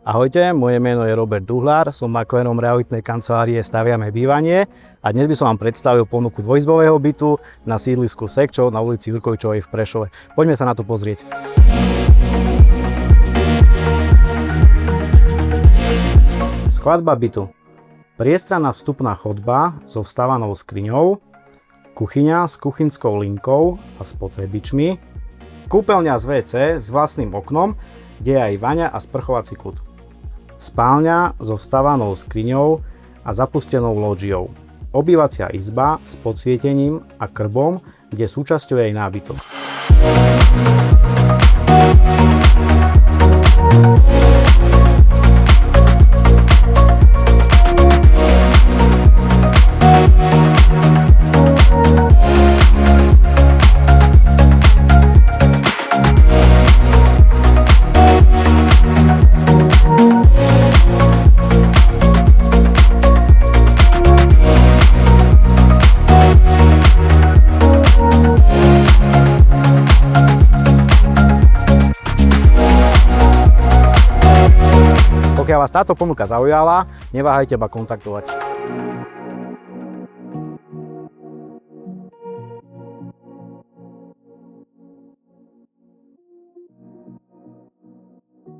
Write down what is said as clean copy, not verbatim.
Ahojte, moje meno je Robert Duhlár, som maklérom realitnej kancelárie Staviame bývanie a dnes by som vám predstavil ponuku dvojizbového bytu na sídlisku Sekčo na ulici Jurkovičovej v Prešove. Poďme sa na to pozrieť. Skladba bytu. Priestranná vstupná chodba so vstavanou skriňou, kuchyňa s kuchynskou linkou a spotrebičmi, kúpeľňa z WC s vlastným oknom, kde je aj vaňa a sprchovací kút. Spálňa so vstavanou skriňou a zapustenou lóžiou. Obývacia izba s podsvietením a krbom, kde súčasťou je aj nábytok. Pokiaľ vás táto ponuka zaujala, neváhajte ma kontaktovať.